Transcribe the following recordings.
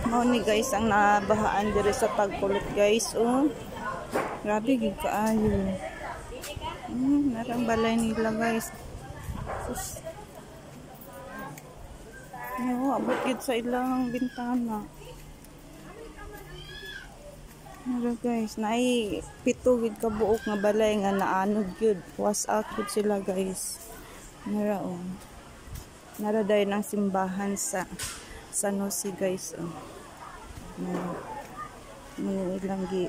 Mao ni guys ang nabahaan diri sa Tagpulot guys. Oh. Grabe gid kaayo. Narang balay nila guys. Sus. Yo, abot gid sa ilang bintana. Nara guys, naay pito gid ka buok nga balay nga naanod gyud. Was out gid sila guys. Nara oh. Nara day ng simbahan sa San Jose guys oh. Muna ilang gi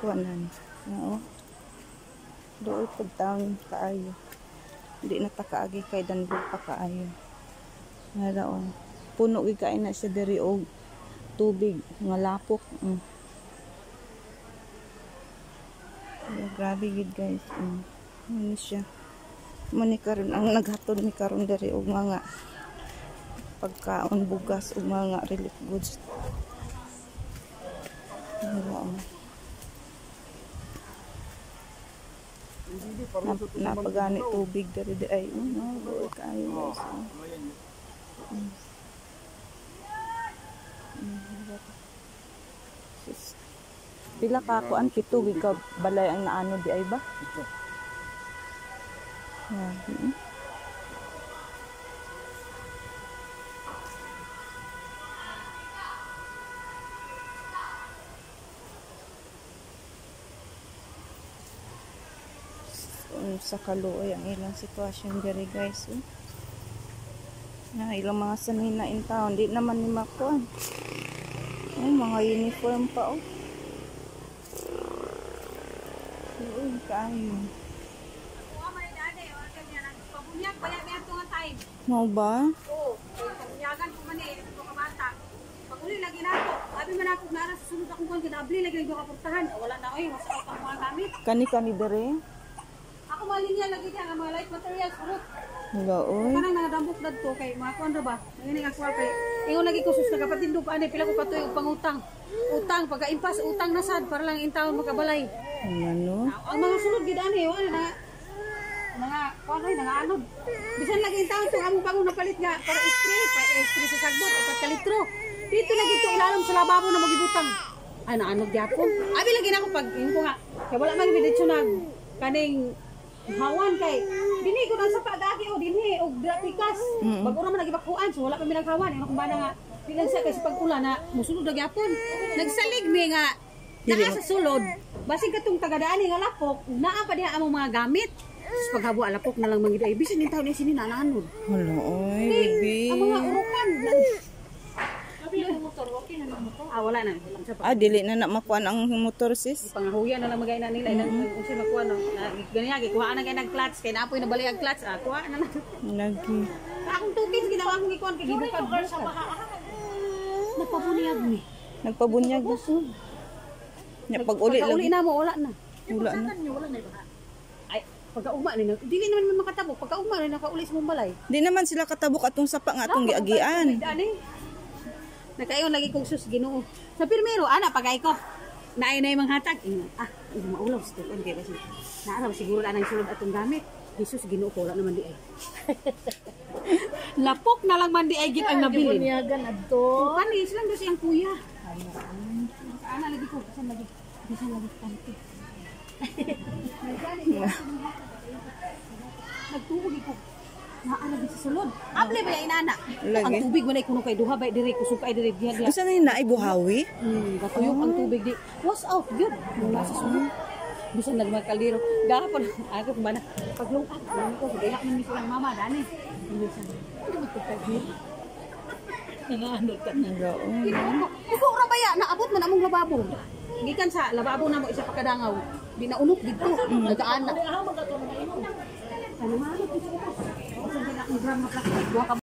kuanan. Oo. Doon pag taon kaayo. Hindi na takaagi kay dandog pa kaayo. Naraon. Puno gid kay na siya diri og tubig nga lapok. Grabe gid guys. Ano siya? Muni karon ang naghatod ni karon diri og mga pagkaon bugas ug mga relief goods. Napagani tubig dari di ay buo kayo guys. Pila ka kuan kitubig ka balay ang naano di ay ba? Sa kaluoy ang ilang sitwasyon diri guys. Ilang mga sanina in town di naman ni makuan. Mga uniform pa oh. Kayo. Mau ba? Oo. Pagyagan ko man eh, ito ka bata. Pag-uli lagi na ako. Abi man ako nara sa sunod akong kuwan kinabli lagi nang kaportahan. Wala na oy, mas out ang mga gamit. Kani dere. Ako malinya lagi diyan ang mga light materials urot. Wala oy. Kanang nadambok dadto kay mga kuan ra ba? Ngini nga kuan kay ingon lagi kusus na kapatindog ani pila ko katuig og pangutang. Utang pagka-impas utang na sad para lang intawon makabalay. Ano? Ang mga sulod gid ani wala na mga kuan ay nangaanod. Bisan lagi intawon to among bagong napalit nga para spray sa sagbot at kalitro. Dito lagi to ilalom sa lababo na magibutang. Ay naanod gyapon. Abi lagi na ako pag ko nga kay wala man biditso nag kaning hawan kay dinhi ko nang sa pagagi o dinhi og pikas. Bago ra man nagibakuan so wala pa mi naghawan ano kumbana nga bilang sa kasi pag ulan na musulod na gyapon. Nagsalig mi nga naa sa sulod. Basig katong tagadaani nga lapok, naa pa diha among mga gamit. Sus paghabo alapok na lang mangid ay bisan ning taon ni sini nananod. Wala oy, baby. Ang mga urukan. Abi yung motor, okay na yung motor. Wala na. Dili na makuan ang motor sis. Pangahuyan na lang magay na nila kung sino makuha no. Ganiya kuha na kay nag-clutch kay naapoy na bali ang clutch. Kuha na lang. Lagi. Akong tukis ginawa kong ikuan kay gibukad sa baha. Nagpabunyag ni. Nagpabunyag gusto. Nya pag-uli na mo wala na. Wala na. Ay, pagkaugma ni dili naman makatabok. Pagkaugma ni nakauli sa Mumbalay. Di naman sila katabok atong sapa nga atong giagian. Nakayon lagi kong sus Ginoo. Sa pirmero ana pagay ko. Naay na imong hatag. Hindi maulaw sa tukon kay basi. Naa ra siguro anang sulod atong gamit. Jesus Ginoo ko wala naman di ay. Lapok na lang man di ay gid ang nabilin. Bunyagan adto. Panis lang do siyang kuya. Ana lagi ko bisan lagi panty. Nagtuog ko. Naara di sa sulod. Able ba ya inana? Ang tubig man ay kuno kay duha bay diri kusog kay diri diha. Usa na naay buhawi? Gatuyok ang tubig di. Was out good. Mula sa sulod. Bisan na mga kaldero. Gahapon ako kumana paglungkat ko diha man mi silang mama dani. Bisan. Ano magpagkagir? Nangaanod ka na. Ibo ra baya naabot man among lababo. Gikan sa lababo na mo isa pa kadangaw. Di na unok didto. Nagaana. Ano man? Kasi na ang drama plastic.